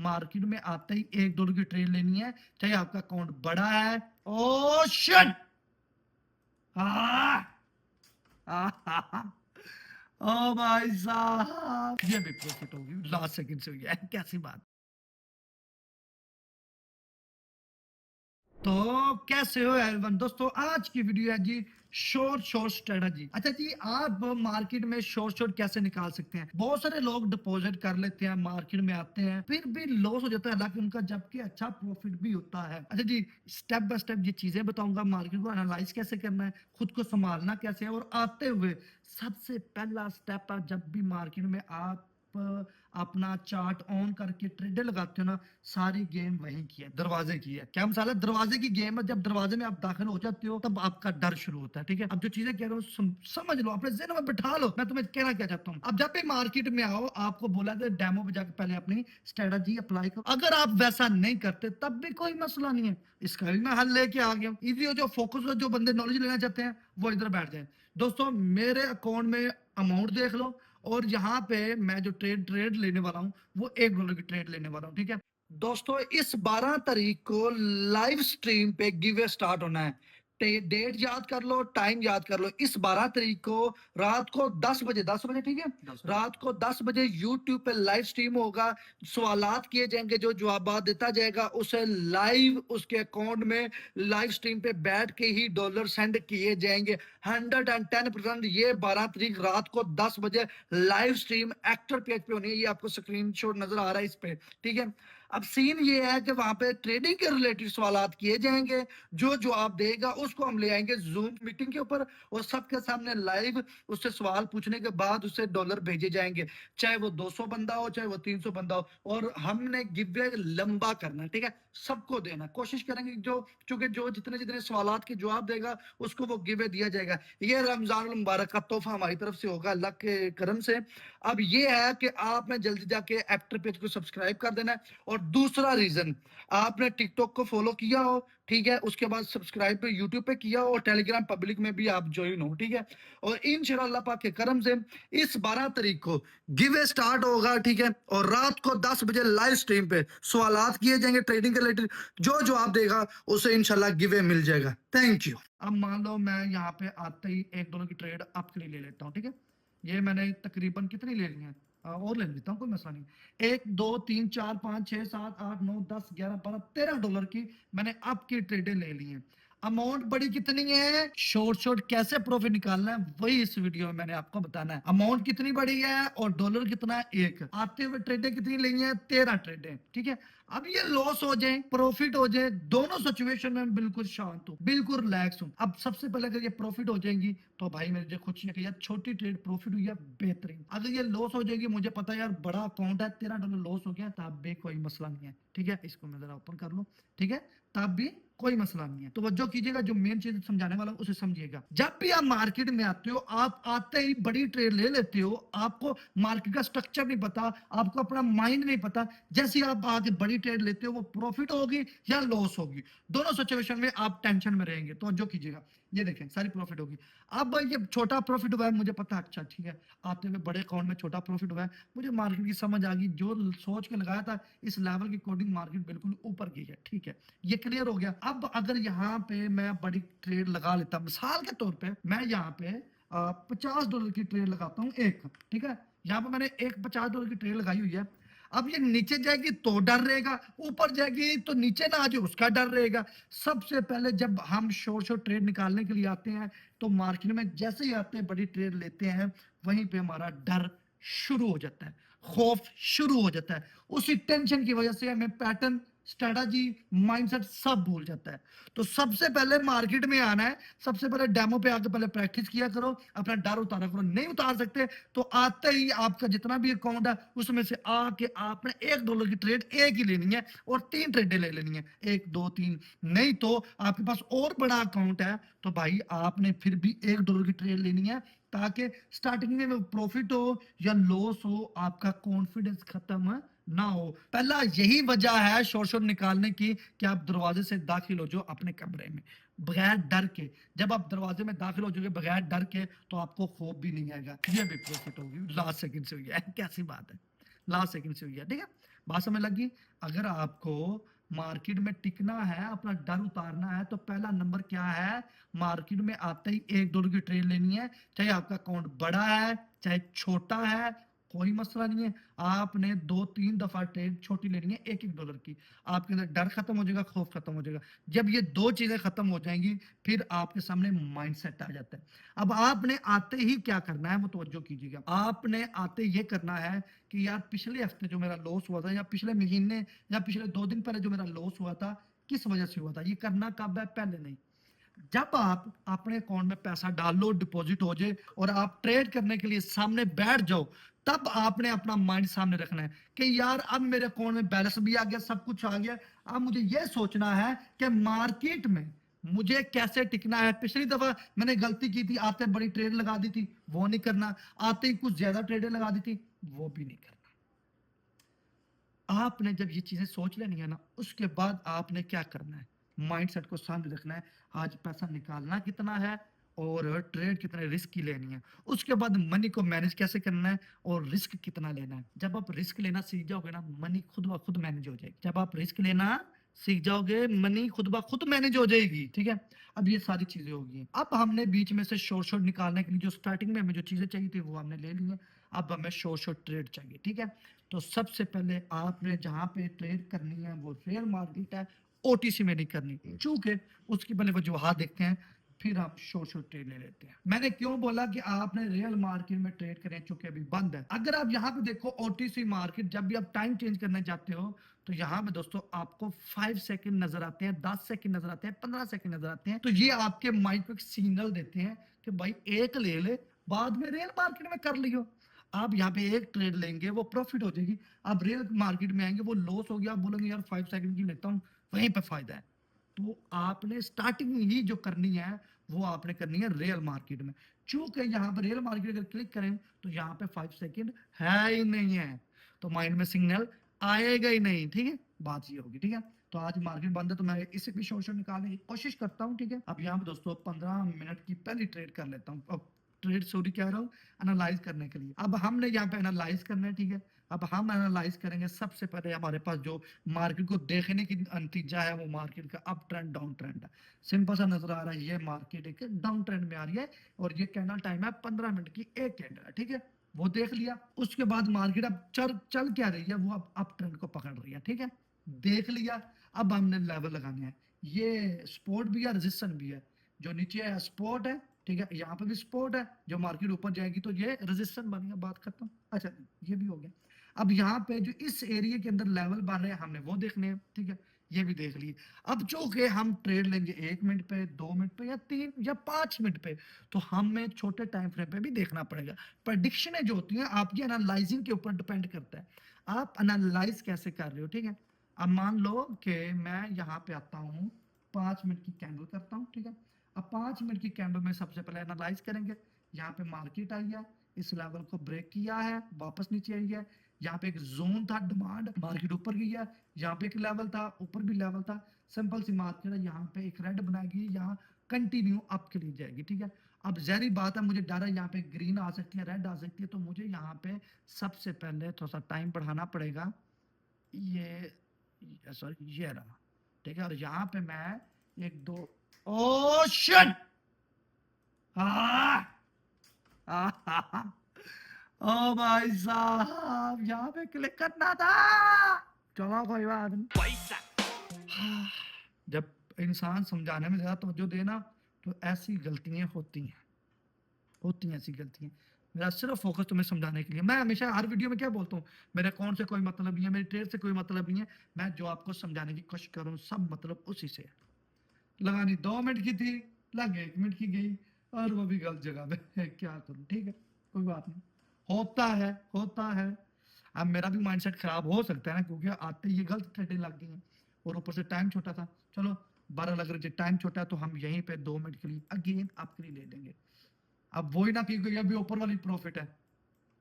Market में आते ही $1 की ट्रेड लेनी है, चाहे आपका अकाउंट बड़ा है। ओ शिट, ओ भाई साहब, ये भी प्रॉफिट होगी, लास्ट सेकंड से हुई है, कैसी बात। तो कैसे हो एवरीवन दोस्तों, आज की वीडियो है जी शॉर्ट स्ट्रेटजी। अच्छा जी, आप मार्केट में शॉर्ट कैसे निकाल सकते हैं। बहुत सारे लोग डिपॉजिट कर लेते हैं, मार्केट में आते हैं, फिर भी लॉस हो जाता है, हालांकि उनका जबकि अच्छा प्रॉफिट भी होता है। अच्छा जी, स्टेप बाय स्टेप ये चीजें बताऊंगा, मार्केट को एनालाइज कैसे करना है, खुद को संभालना कैसे है। और आते हुए सबसे पहला स्टेप है, जब भी मार्केट में आप अपना चार्ट ऑन करके ट्रेडर लगाते हो ना, सारी गेम वहीं की है, दरवाजे की है। क्या मसाला, दरवाजे की गेम है। जब दरवाजे में आप दाखिल हो जाते हो तब आपका डर शुरू होता है। ठीक है, अब जो चीजें कह रहा हूँ समझ लो, अपने ज़हन में बिठा लो, मैं तुम्हें कहना क्या चाहता हूँ। अब जब भी मार्केट में आओ, आपको बोला था डेमो पे जाकर पहले अपनी स्ट्रेटजी अप्लाई करो। अगर आप वैसा नहीं करते तब भी कोई मसला नहीं है, इसका भी मैं हल लेके आ गया। इजी हो, जो फोकस हो, जो बंदे नॉलेज लेना चाहते हैं वो इधर बैठ जाए। दोस्तों, मेरे अकाउंट में अमाउंट देख लो, और यहाँ पे मैं जो ट्रेड ट्रेड लेने वाला हूँ वो $1 की ट्रेड लेने वाला हूँ। ठीक है दोस्तों, इस 12 तारीख को लाइव स्ट्रीम पे गिव स्टार्ट होना है। डेट याद कर लो, टाइम याद कर लो। इस 12 तारीख को रात को 10 बजे, 10 बजे, ठीक है, रात को 10 बजे यूट्यूब पे लाइव स्ट्रीम होगा। सवालात किए जाएंगे, जो जवाब देता जाएगा उसे लाइव उसके अकाउंट में लाइव स्ट्रीम पे बैठ के ही डॉलर सेंड किए जाएंगे। 110%। ये 12 तारीख रात को 10 बजे लाइव स्ट्रीम एक्टर पेज पे होनी है। ये आपको स्क्रीनशॉट नजर आ रहा है इस पे। ठीक है, अब सीन ये है कि वहां पे ट्रेडिंग के रिलेटेड सवालात किए जाएंगे, जो जवाब देगा उसको हम ले आएंगे जूम मीटिंग के ऊपर, और सबके सामने लाइव उससे सवाल पूछने के बाद उसे डॉलर भेजे जाएंगे, चाहे वो 200 बंदा हो, चाहे वो 300 बंदा हो। और हमने गिवे लंबा करना है, ठीक है, सबको देना, कोशिश करेंगे जो, चूंकि जो जितने जितने सवालात के जवाब देगा उसको वो गिवे दिया जाएगा। ये रमजान मुबारक का तोहफा हमारी तरफ से होगा, अल्लाह के करम से। अब ये है कि आपने जल्दी जाके एक्टर पेज को सब्सक्राइब कर देना है। और दूसरा रीजन, आपने टिकटॉक को फॉलो किया हो, ठीक है, उसके बाद सब्सक्राइब पे यूट्यूब पे किया हो, और टेलीग्राम पब्लिक में भी आप ज्वाइन हो। ठीक है, और इंशाल्लाह पाक के करम से इस 12 तारीख को गिवे स्टार्ट होगा। ठीक है, और रात को 10 बजे लाइव स्ट्रीम पे सवालात किए जाएंगे ट्रेडिंग के रिलेटेड, जो जवाब देगा उसे इंशाल्लाह गिवे मिल जाएगा। Thank you. अब मान लो मैं यहाँ पे आते ही $1 की ट्रेड आपके लिए ले लेता हूँ। ठीक है, ये मैंने तकरीबन कितनी ले ली है, और ले लेता हूँ, कोई मसला नहीं। 1 2 3 4 5 6 7 8 9 10 11 12 $13 की मैंने आपकी ट्रेडें ले ली हैं। अमाउंट बड़ी कितनी है, शॉर्ट कैसे प्रॉफिट निकालना है, वही इस वीडियो में मैंने आपको बताना है। अमाउंट कितनी बड़ी है और डॉलर कितना है, एक। आते हुए ट्रेडें कितनी लेनी है, 13 ट्रेडें। ठीक है, अब ये लॉस हो जाए प्रॉफिट हो जाए, दोनों सिचुएशन में बिल्कुल शांत हूँ, बिल्कुल रिलैक्स हूँ। अब सबसे पहले अगर ये प्रॉफिट हो जाएंगी तो भाई मेरे खुशी है कि यार छोटी ट्रेड प्रॉफिट हुई है, बेहतरीन। अगर ये लॉस हो जाएगी, मुझे पता है यार बड़ा अकाउंट है, $13 लॉस हो गया, तब भी कोई मसला नहीं है। ठीक है, इसको मैं जरा ओपन कर लूं। ठीक है, तब भी कोई मसला नहीं है। तो वजह कीजिएगा, जो मेन चीज समझाने वाला हूं उसे समझिएगा। जब भी आप मार्केट में आते हो, आप आते ही बड़ी ट्रेड ले लेते हो, आपको मार्केट का स्ट्रक्चर नहीं पता, आपको अपना माइंड नहीं पता। जैसे आप आगे बड़ी ट्रेड लेते हो, वो प्रॉफिट होगी या लॉस होगी, दोनों सिचुएशन में आप टेंशन में रहेंगे। तो जो कीजिएगा, ये देखें सारी प्रॉफिट होगी। अब ये छोटा प्रॉफिट हुआ है, मुझे पता है, अच्छा ठीक है, आते हुए बड़े अकाउंट में छोटा प्रॉफिट हुआ है, मुझे मार्केट की समझ आ गई, जो सोच के लगाया था इस लेवल की कोडिंग मार्केट बिल्कुल ऊपर की है। ठीक है, ये क्लियर हो गया। अब अगर यहाँ पे मैं बड़ी ट्रेड लगा लेता, मिसाल के तौर पे मैं यहाँ पे $50 की ट्रेड लगाता हूँ एक। ठीक है, यहाँ पे मैंने एक $50 की ट्रेड लगाई हुई है। अब ये नीचे जाएगी तो डर रहेगा, ऊपर जाएगी तो नीचे ना आ जाए उसका डर रहेगा। सबसे पहले जब हम शॉर्ट ट्रेड निकालने के लिए आते हैं, तो मार्केट में जैसे ही आते हैं बड़ी ट्रेड लेते हैं, वहीं पे हमारा डर शुरू हो जाता है, खौफ शुरू हो जाता है। उसी टेंशन की वजह से हमें पैटर्न, स्ट्रेटजी, माइंडसेट सब भूल जाता है। तो सबसे पहले मार्केट में आना है, सबसे पहले डेमो पे आके पहले प्रैक्टिस किया करो, अपना डर उतारा करो। नहीं उतार सकते तो आते ही आपका जितना भी अकाउंट है उसमें से आके आपने $1 की ट्रेड एक ही लेनी है, और 3 ट्रेडें ले लेनी है, 1 2 3। नहीं तो आपके पास और बड़ा अकाउंट है तो भाई आपने फिर भी $1 की ट्रेड लेनी है, ताकि स्टार्टिंग में प्रॉफिट हो या लॉस हो, आपका कॉन्फिडेंस खत्म ना हो। पहला यही वजह है शोर निकालने की, कि आप दरवाजे से दाखिल हो जो अपने कमरे में बगैर डर के। जब आप दरवाजे में दाखिल हो जाओगे बगैर डर के, तो आपको खौफ भी नहीं आएगा। ये भी प्रॉफिट होगी, लास्ट सेकंड से हुई है, कैसी बात है, लास्ट सेकंड से हुई है। ठीक है, बात समझ लगी? अगर आपको मार्केट में टिकना है, अपना डर उतारना है, तो पहला नंबर क्या है? मार्केट में आते ही $1 की ट्रेड लेनी है, चाहे आपका अकाउंट बड़ा है, चाहे छोटा है, कोई मसला नहीं है। आपने 2-3 दफा ट्रेड छोटी लेनी है $1-1 की। आपके अंदर डर खत्म हो जाएगा, खौफ खत्म हो जाएगा। जब ये 2 चीजें खत्म हो जाएंगी, फिर आपके सामने माइंडसेट आ जाता है। अब आपने आते ही क्या करना है, वो तवज्जो कीजिएगा। आपने आते ये करना है कि यार पिछले हफ्ते जो मेरा लॉस हुआ था, या पिछले महीने, या पिछले 2 दिन पहले जो मेरा लॉस हुआ था, किस वजह से हुआ था? ये करना कब है? पहले नहीं। जब आप अपने अकाउंट में पैसा डाल लो, डिपॉजिट हो जाए और आप ट्रेड करने के लिए सामने बैठ जाओ, तब आपने अपना माइंड सामने रखना है कि यार अब मेरे अकाउंट में बैलेंस भी आ गया, सब कुछ आ गया। अब मुझे यह सोचना है कि मार्केट में मुझे कैसे टिकना है। पिछली दफा मैंने गलती की थी, आते बड़ी ट्रेड लगा दी थी, वो नहीं करना। आते ही कुछ ज्यादा ट्रेडें लगा दी थी, वो भी नहीं करना। आपने जब ये चीजें सोच लेनी है ना, उसके बाद आपने क्या करना है? माइंडसेट को सामने रखना है। आज पैसा निकालना कितना है और ट्रेड कितने रिस्क की लेनी है। उसके बाद मनी को मैनेज कैसे करना है और रिस्क कितना लेना है। जब आप रिस्क लेना सीख जाओगे ना, मनी खुद ब खुद मैनेज हो जाएगी। जब आप रिस्क लेना सीख जाओगे, मनी खुद ब खुद मैनेज हो जाएगी। ठीक है, अब ये सारी चीजें होगी। अब हमने बीच में से शॉर्ट शॉर्ट निकालने के लिए जो स्टार्टिंग में हमें जो चीजें चाहिए थी, वो हमने ले ली है। अब हमें शॉर्ट शॉर्ट ट्रेड चाहिए। ठीक है, तो सबसे पहले आपने जहां पे ट्रेड करनी है वो शेयर मार्केट है, ओटीसी में नहीं करनी। चूंकि उसकी पहले वजूहत देखते हैं, फिर हम शॉर्ट शॉर्ट ट्रेड ले लेते हैं। मैंने क्यों बोला कि आपने रियल मार्केट में ट्रेड करें, चूंकि अभी बंद है। अगर आप यहाँ पे देखो ओटीसी मार्केट, जब भी आप टाइम चेंज करने जाते हो, तो यहाँ पे दोस्तों आपको 5 सेकंड नजर आते हैं, 10 सेकंड नजर आते हैं, 15 सेकंड नजर आते हैं। तो ये आपके माइंड को एक सिग्नल देते हैं कि भाई एक ले ले, बाद में रियल मार्केट में कर लियो। आप यहाँ पे एक ट्रेड लेंगे, वो प्रॉफिट हो जाएगी। आप रियल मार्केट में आएंगे, वो लॉस हो गया, आप बोलेंगे यार 5 सेकंड की लेता हूँ, वहीं पे फायदा है। तो आपने स्टार्टिंग ही जो करनी है, वो आपने करनी है रियल मार्केट में। चूंकि यहाँ पे रियल मार्केट अगर क्लिक करें, तो यहाँ पे 5 सेकंड है ही नहीं है, तो माइंड में सिग्नल आएगा ही नहीं। ठीक है, बात ये होगी। ठीक है, तो आज मार्केट बंद है, तो मैं इसे भी शॉर्ट शॉर्ट निकालने की कोशिश करता हूँ। ठीक है, अब यहाँ पे दोस्तों 15 मिनट की पहली ट्रेड कर लेता हूँ। अब ट्रेड सॉरी कह रहा हूँ, एनालाइज करने के लिए। अब हमने यहाँ पे एनालाइज करना है। ठीक है, अब हम एनालाइज करेंगे। सबसे पहले हमारे पास जो मार्केट को देखने की नतीजा है, वो मार्केट का अप ट्रेंड डाउन ट्रेंड है। सिंपल सा नजर आ रहा है, ये मार्केट एक डाउन ट्रेंड में आ रही है, और ये कैंडल टाइम है 15 मिनट की एक कैंडल है। ठीक है, वो देख लिया। उसके बाद मार्केट अब चल चल क्या रही है, वो अब अप ट्रेंड को पकड़ रही है। ठीक है, देख लिया। अब हमने लेवल लगाने हैं। ये सपोर्ट भी है, रेजिस्टेंस भी है। जो नीचे है सपोर्ट है, ठीक है, यहाँ पे भी सपोर्ट है। जो मार्केट ऊपर जाएगी तो ये रेजिस्टेंस बन गया, बात खत्म। अच्छा, ये भी हो गया। अब यहाँ पे जो इस एरिया के अंदर लेवल बन रहे हैं, हमने वो देखने हैं। ठीक है, ये भी देख लिए। अब चूंकि हम ट्रेड लेंगे 1 मिनट पे, 2 मिनट पे, या 3 या 5 मिनट पे, तो हमें छोटे टाइम फ्रेम पे भी देखना पड़ेगा। प्रडिक्शनें जो होती हैं आपकी एनालाइजिंग के ऊपर डिपेंड करता है, आप एनालाइज कैसे कर रहे हो। ठीक है, अब मान लो कि मैं यहाँ पे आता हूँ, 5 मिनट की कैंडल करता हूँ। ठीक है, अब 5 मिनट की कैंडल में सबसे पहले एनालाइज करेंगे। यहाँ पे मार्केट आई है, इस लेवल को ब्रेक किया है, वापस नीचे आई है। यहाँ पे एक जोन था डिमांड, मार्केट ऊपर गई है। यहाँ पे एक लेवल था, ऊपर भी लेवल था। सिंपल सी मार्केट है, यहाँ पे एक रेड बनाएगी, यहाँ कंटिन्यू अप के लिए जाएगी। ठीक है, अब जहरी बात है, मुझे डर है यहाँ पे ग्रीन आ सकती है, रेड आ सकती है, तो मुझे यहाँ पे सबसे पहले थोड़ा सा टाइम बढ़ाना पड़ेगा। ये सॉरी, ये रहा। ठीक है, और यहाँ पे मैं एक दो, ओ शिट, ओ भाई साहब, यहाँ पे क्लिक करना था। चलो कोई बात नहीं। जब इंसान समझाने में ज्यादा तवज्जो देना, तो ऐसी गलतियां होती हैं ऐसी गलतियां। मेरा सिर्फ फोकस तुम्हें समझाने के लिए। मैं हमेशा हर वीडियो में क्या बोलता हूँ, मेरे कौन से कोई मतलब नहीं है, मेरी ट्रेड से कोई मतलब नहीं है। मैं जो आपको समझाने की कोशिश कर रहा हूँ, सब मतलब उसी से है। लगानी 2 मिनट की थी, लग 1 मिनट की गई, और वो भी गलत जगह पे है। क्या करूं, ठीक है, कोई बात नहीं, होता है। अब मेरा भी माइंडसेट खराब हो सकता है ना, क्योंकि आते ही ये गलत ट्रेडिंग लग गई है, और ऊपर से टाइम छोटा था। चलो 12 लग रही, टाइम छोटा है, तो हम यहीं पे 2 मिनट के लिए अगेन आपके लिए ले लेंगे। अब वही ना, क्योंकि अभी ऊपर वाली प्रॉफिट है।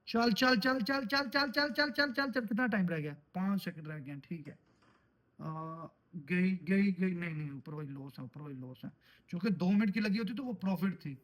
चल चल चल चल चल चल चल चल चल चल चल, कितना टाइम रह गया? 5 सेकंड रह गए, ठीक है। गई गई गई, नहीं नहीं, ऊपर वही लॉस है, ऊपर वही लॉस है। क्योंकि 2 मिनट की लगी होती तो वो प्रॉफिट थी,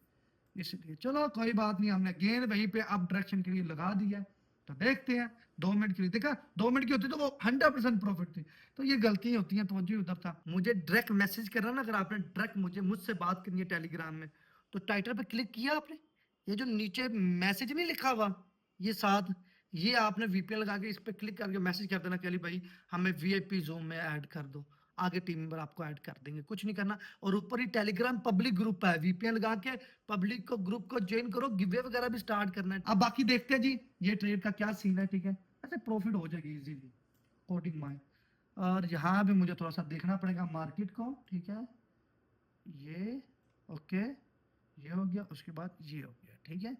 इसलिए। चलो कोई बात नहीं, हमने गेंद वहीं पे अप डायरेक्शन के लिए लगा दिया, तो देखते हैं 2 मिनट के लिए, देखा 2 मिनट की होती तो वो 100% प्रॉफिट थी। तो ये गलतियां होती हैं, तो उधर था। मुझे डायरेक्ट मैसेज करना ना, अगर आपने डायरेक्ट मुझसे बात करनी है टेलीग्राम में, तो टाइटल पे क्लिक किया आपने, ये जो नीचे मैसेज नहीं लिखा हुआ ये साथ, ये आपने वीपीएन लगा के इस पे क्लिक करके मैसेज कर देना कि अली भाई हमें वीआईपी जोन में ऐड कर दो, आगे टीम मेंबर आपको ऐड कर देंगे, कुछ नहीं करना। और ऊपर ही टेलीग्राम पब्लिक ग्रुप है, वीपीएन लगा के पब्लिक को ग्रुप को ज्वाइन करो, गिवे वगैरह भी स्टार्ट करना है। अब बाकी देखते हैं जी ये ट्रेड का क्या सीन है, ठीक है। ऐसे प्रॉफिट हो जाएगी इजीली कोडिंग माई। और यहाँ भी मुझे थोड़ा सा देखना पड़ेगा मार्केट को, ठीक है। ये ओके, ये हो गया, उसके बाद ये हो गया, ठीक है।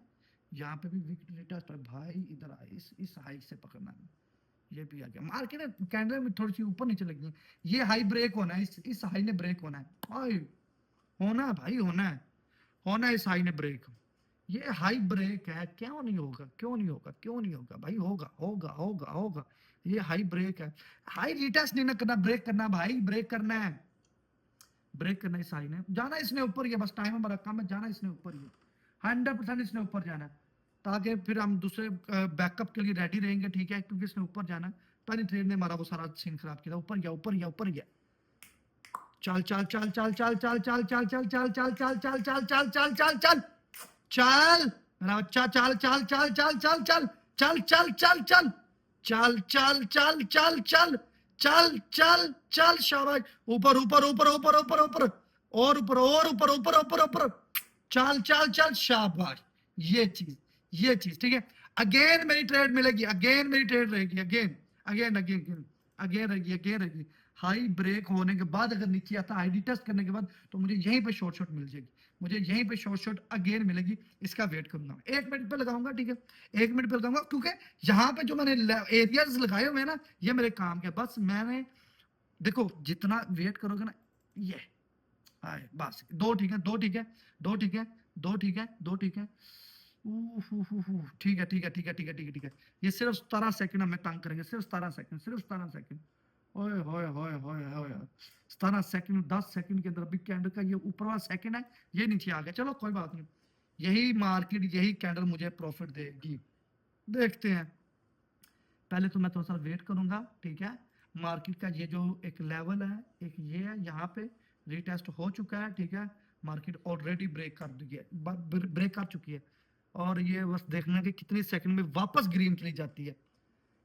यहाँ पे भी विकेट टेस्ट भाई, इधर आ, इस हाई से पकड़ना है। ये भी आ गया, मार्केट कैंडल में थोड़ी सी ऊपर नीचे लगी है, ये हाई ब्रेक होना है, इस हाई ने ब्रेक होना है भाई, होना है भाई, होना है, होना है इस हाई ने ब्रेक। ये हाई ब्रेक है, क्यों नहीं होगा, क्यों नहीं होगा, क्यों नहीं होगा भाई, होगा होगा होगा होगा। ये हाई ब्रेक है, हाई रिटेस्ट नहीं ना करना, ब्रेक करना भाई, ब्रेक करना है, ब्रेक करना है इस हाई ने, जाना इसने ऊपर ही है, बस टाइम हमारा कम है, जाना इसने ऊपर ही है, 100% इसने ऊपर जाना है, ताकि फिर हम दूसरे बैकअप के लिए रेडी रहेंगे, ठीक है, क्योंकि इसने ऊपर जाना है। पहले ट्रेड ने हमारा वो सारा सीन खराब किया, ऊपर गया ऊपर गया ऊपर गया, चल चल चल चल चल चल चल चल चल चल चल चल चल चल चल चल चल चल चल मेरा बच्चा, चल चल चल चल चल चल चल चल चल चल चल चल चल चल चल चल चल चल शाबाश, ऊपर ऊपर ऊपर ऊपर ऊपर ऊपर और ऊपर और ऊपर ऊपर ऊपर ऊपर, चल चल चल शाबाश। ये चीज ठीक है। अगेन मेरी ट्रेड मिलेगी, अगेन मेरी ट्रेड रहेगी, अगेन अगेन अगेन अगेन रहेगी, अगेन रहेगी। हाई ब्रेक होने के बाद अगर नीचे आता है, आईडी टेस्ट करने के बाद, तो मुझे यहीं पे शॉर्ट शॉट मिल जाएगी, मुझे यहीं पे शॉर्ट शॉट अगेन मिलेगी, इसका वेट करूंगा, 1 मिनट पे लगाऊंगा, ठीक है, 1 मिनट पे लगाऊंगा, क्योंकि यहाँ पे जो मैंने एरियाज लगाए हुए हैं ना, ये मेरे काम के, बस मैंने देखो जितना वेट करोगे ना, ये आए बस, दो ठीक है, दो ठीक है, दो ठीक है, दो ठीक है, दो ठीक है, ठीक है ठीक है ठीक है ठीक है ठीक है ठीक है। ये सिर्फ 17 सेकंड हमें तंग करेंगे, सिर्फ 17 सेकंड, सिर्फ 17 सेकंड, ओए होए होए होए होए, 17 सेकंड, 10 सेकंड के अंदर अभी कैंडल का ये ऊपर वाला सेकंड है, ये नीचे आ गया, चलो कोई बात नहीं, यही मार्केट, यही कैंडल मुझे प्रॉफिट देगी, देखते हैं। पहले तो मैं थोड़ा सा वेट करूंगा, ठीक है। मार्केट का ये जो एक लेवल है, एक ये है, यहाँ पे रीटेस्ट हो चुका है, ठीक है, मार्केट ऑलरेडी ब्रेक कर दी है, ब्रेक कर चुकी है, और ये बस देखना कि कितनी सेकंड में वापस ग्रीन चली जाती है,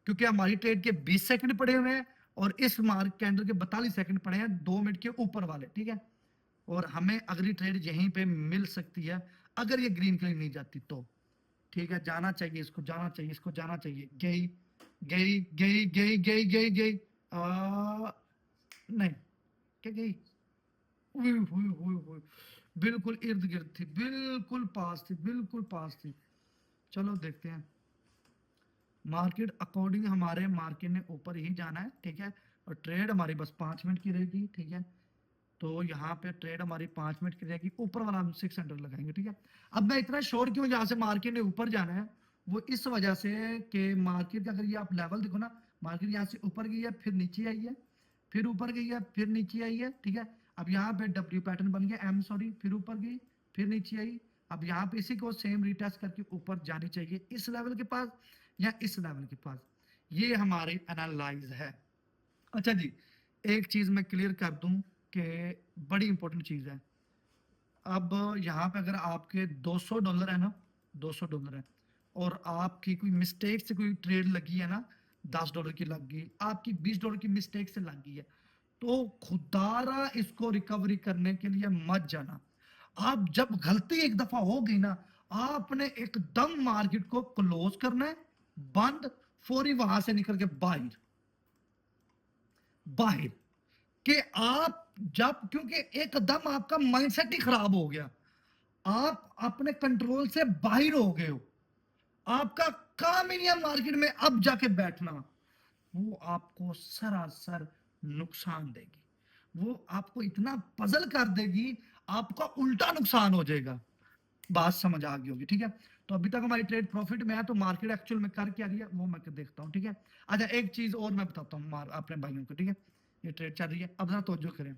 क्योंकि हमारी ट्रेड के 20 सेकंड पड़े हुए हैं, और इस मार्केट कैंडल के 42 सेकंड पड़े हैं 2 मिनट के ऊपर वाले, ठीक है। और हमें अगली ट्रेड यहीं पे मिल सकती है, अगर ये ग्रीन कलर नहीं जाती तो, ठीक है, जाना चाहिए इसको, जाना चाहिए इसको, जाना चाहिए, गई गई गई गई गई गई गई नहीं, क्या गई, हुई बिल्कुल इर्द गिर्द थी, बिल्कुल पास थी, बिल्कुल पास थी। चलो देखते हैं, मार्केट अकॉर्डिंग हमारे मार्केट ने ऊपर ही जाना है, ठीक है, और ट्रेड हमारी बस 5 मिनट की रहेगी, ठीक है। तो यहाँ पे ट्रेड हमारी 5 मिनट की रहेगी, ऊपर वाला हम 600 लगाएंगे, ठीक है। अब मैं इतना श्योर क्यों, यहाँ से मार्केट ने ऊपर जाना है, वो इस वजह से कि मार्केट का अगर ये आप लेवल देखो ना, मार्केट यहाँ से ऊपर गई है, फिर नीचे आई है, फिर ऊपर गई है, फिर नीचे आई है, ठीक है। अब यहाँ पे डब्ल्यू पैटर्न बन गया, एम सॉरी, फिर ऊपर गई, फिर नीचे आई, अब यहाँ पे इसी को सेम रिटेस्ट करके ऊपर जानी चाहिए, इस लेवल के पास या इस लेवल के पास, ये हमारी एनालाइज है। अच्छा जी, एक चीज मैं क्लियर कर दूं कि बड़ी इंपॉर्टेंट चीज है, अब यहाँ पे अगर आपके $200 है ना, $200 है, और आपकी कोई मिस्टेक से कोई ट्रेड लगी है ना, $10 की लग गई, आपकी $20 की मिस्टेक से लग गई है, तो खुदारा इसको रिकवरी करने के लिए मत जाना। आप जब गलती एक दफा हो गई ना, आपने एकदम मार्केट को क्लोज करना है, बंद, फौरी वहां से निकल के बाहर, बाहर कि आप जब, क्योंकि एकदम आपका माइंडसेट ही खराब हो गया, आप अपने कंट्रोल से बाहर हो गए हो, आपका काम ही नहीं है मार्केट में अब जाके बैठना, वो आपको सरासर नुकसान देगी, वो आपको इतना पजल कर देगी, आपका उल्टा नुकसान हो जाएगा। बात समझ आ गई होगी, ठीक है। तो अभी तक हमारी ट्रेड प्रॉफिट में है, तो मार्केट एक्चुअल में कर क्या रही है वो मैं देखता हूँ, ठीक है। अच्छा एक चीज और मैं बताता हूँ अपने भाइयों को, ठीक है, ये ट्रेड चल रही है, अब जरा तवज्जो करें।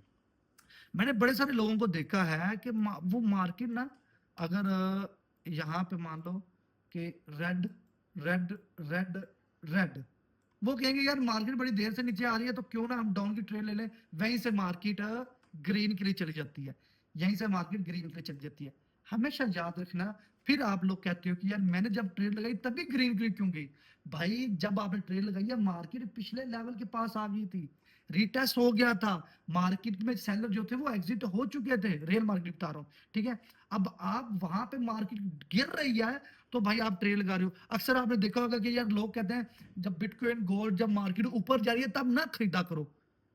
मैंने बड़े सारे लोगों को देखा है कि वो मार्केट ना, अगर यहाँ पे मान लो कि रेड रेड रेड रेड, वो कहेंगे यार मार्केट बड़ी देर से नीचे आ रही है तो क्यों ना हम डाउन की ट्रेड ले लें, वहीं से मार्केट ग्रीन के लिए चली जाती है, यहीं से मार्केट ग्रीन के लिए चली जाती है। हमेशा याद रखना। फिर आप लोग कहते हो कि यार मैंने जब ट्रेड लगाई तभी ग्रीन के लिए क्यों गई? भाई जब आपने ट्रेड लगाई है मार्केट पिछले लेवल के पास आ गई थी, रिटेस्ट हो गया था, मार्केट में सेलर जो थे वो एग्जिट हो चुके थे, रियल मार्केट बता रहा हूँ, ठीक है। अब आप वहां पे मार्केट गिर रही है तो भाई आप ट्रेड लगा रहे हो। अक्सर आपने देखा होगा कि यार लोग कहते हैं जब बिटकॉइन गोल्ड जब मार्केट ऊपर जा रही है तब ना खरीदा करो,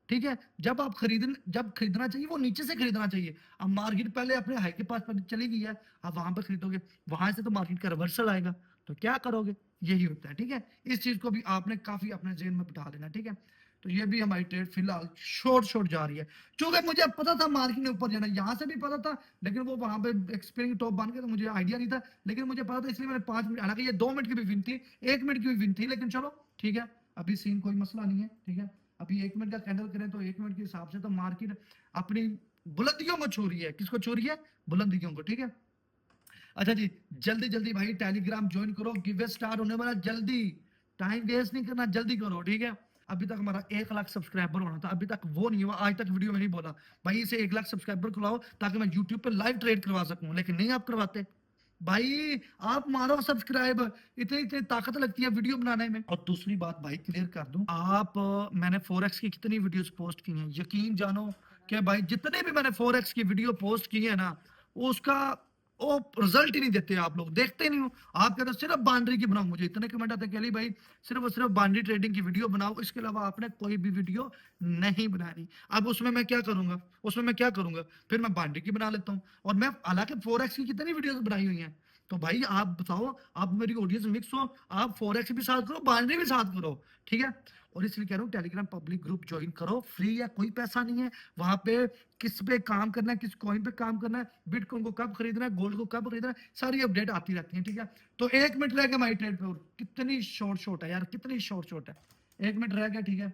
ठीक है। जब खरीदना चाहिए वो नीचे से खरीदना चाहिए। अब मार्केट पहले अपने हाई के पास चली गई है, अब वहां पर खरीदोगे, वहां से तो मार्केट का रिवर्सल आएगा, तो क्या करोगे? यही होता है, ठीक है। इस चीज को भी आपने काफी अपने जेहन में बिठा लेना, ठीक है। तो ये भी हमारी ट्रेड फिलहाल शॉर्ट शॉर्ट जा रही है, क्योंकि मुझे पता था मार्केट ने ऊपर जाना, यहाँ से भी पता था, लेकिन वो वहां पे एक्सपेरिंग टॉप बन गया तो मुझे आइडिया नहीं था, लेकिन मुझे पता था इसलिए मैंने 5 मिनट, हालांकि ये 2 मिनट की भी विन थी, 1 मिनट की भी विन थी, लेकिन चलो ठीक है, अभी सीन कोई मसला नहीं है, ठीक है। अभी 1 मिनट का कैंडल करें तो 1 मिनट के हिसाब से तो मार्केट अपनी बुलंदियों में छू रही है, किसको छू रही है? बुलंदियों को, ठीक है। अच्छा जी, जल्दी जल्दी भाई टेलीग्राम ज्वाइन करो, गिव स्टार्ट होने वाला जल्दी, टाइम वेस्ट नहीं करना, जल्दी करो, ठीक है। अभी तक हमारा 1 लाख सब्सक्राइबर होना था, अभी तक वो नहीं हुआ, आज तक वीडियो में नहीं बोला भाई इसे 1 लाख सब्सक्राइबर खुलाओ ताकि मैं यूट्यूब पे लाइव ट्रेड करवा सकूं, लेकिन नहीं आप करवाते भाई। आप मारो सब्सक्राइब, इतनी इतनी ताकत लगती है वीडियो बनाने में। और दूसरी बात भाई क्लियर कर दूं, मैंने फोरेक्स की कितनी वीडियोस पोस्ट की हैं, यकीन जानो कि भाई जितने भी मैंने फोरेक्स की वीडियो पोस्ट की है ना, उसका वो रिजल्ट ही नहीं देते, आप लोग देखते नहीं हो। आप कहते हो सिर्फ बाउंड्री की बनाओ, मुझे इतने कमेंट आते हैं कि अली भाई सिर्फ और सिर्फ बाउंड्री ट्रेडिंग की वीडियो बनाओ, इसके अलावा आपने कोई भी वीडियो नहीं बनानी। अब उसमें मैं क्या करूंगा, फिर मैं बाउंड्री की बना लेता हूँ, और मैं हालांकि फोरेक्स की कितनी वीडियोस बनाई हुई हैं। तो भाई आप बताओ, आप मेरी ऑडियंस मिक्स हो, आप फोरेक्स भी साथ करो, बाउंड्री भी साथ करो, ठीक है। और इसलिए कह रहा हूँ टेलीग्राम पब्लिक ग्रुप ज्वाइन करो, फ्री है, कोई पैसा नहीं है वहां पे। किस पे काम करना है, किस कॉइन पे काम करना है, बिटकॉइन को कब खरीदना है, गोल्ड को कब खरीदना है, सारी अपडेट आती रहती है, ठीक है। तो 1 मिनट रह गया हमारी ट्रेड पे, और कितनी शॉर्ट शॉर्ट है यार, कितनी शॉर्ट शॉर्ट है, 1 मिनट रह गया, ठीक है।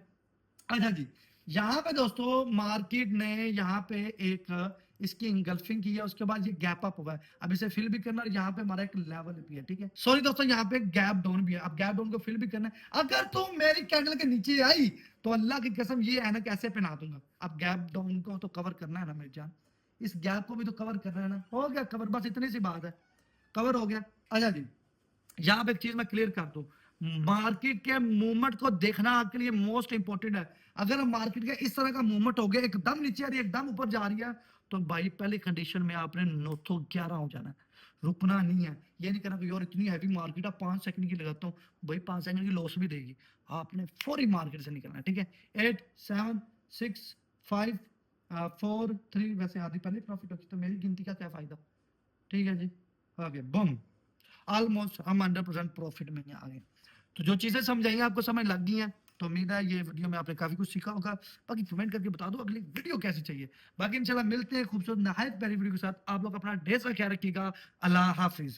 अच्छा जी, यहाँ पे दोस्तों मार्केट ने यहाँ पे एक इसकी इंगल्फिंग की है, उसके बाद ये गैप अप हुआ है, अब इसे फिल भी करना, और यहाँ पे हमारा एक लेवल भी है, ठीक है। सॉरी दोस्तों, यहाँ पे गैप डाउन भी है, अब गैप डाउन को फिल भी करना है। अगर तुम मेरी कैंडल के नीचे आई तो अल्लाह की कसम ये ऐनक कैसे पहना दूंगा। अब गैप डाउन को तो कवर करना है ना मेरी जान, इस गैप को भी तो कवर करना है ना, हो गया कवर, बस इतनी सी बात है, कवर हो गया। अच्छा जी, यहां पे एक चीज मैं क्लियर कर दूं, मार्केट के मूवमेंट को देखना आपके लिए मोस्ट इंपॉर्टेंट है। अगर मार्केट का इस तरह का मूवमेंट हो गया, एकदम नीचे आ रही है, एकदम ऊपर जा रही है, तो भाई पहली कंडीशन में आपने 911 हो जाना है, रुकना नहीं है। ये नहीं करना कि यार इतनी हैवी मार्केट है 5 सेकंड की लगाता हूँ, भाई 5 सेकंड की लॉस भी देगी, आपने फौरी मार्केट से निकलना है, ठीक है। 8 7 6 5 4 3, वैसे आधी पहले प्रॉफिट होती तो मेरी गिनती का क्या फायदा, ठीक है जी। ओके बम, ऑलमोस्ट हम 100% प्रॉफिट में आ गए। तो जो चीजें समझाई आपको समझ लग गई हैं, तो उम्मीद है ये वीडियो में आपने काफी कुछ सीखा होगा। बाकी कमेंट करके बता दो अगली वीडियो कैसी चाहिए। बाकी इंशाल्लाह मिलते हैं खूबसूरत नहायत प्यारी वीडियो के साथ। आप लोग अपना ढेर सारा ख्याल रखिएगा। अल्लाह हाफिज।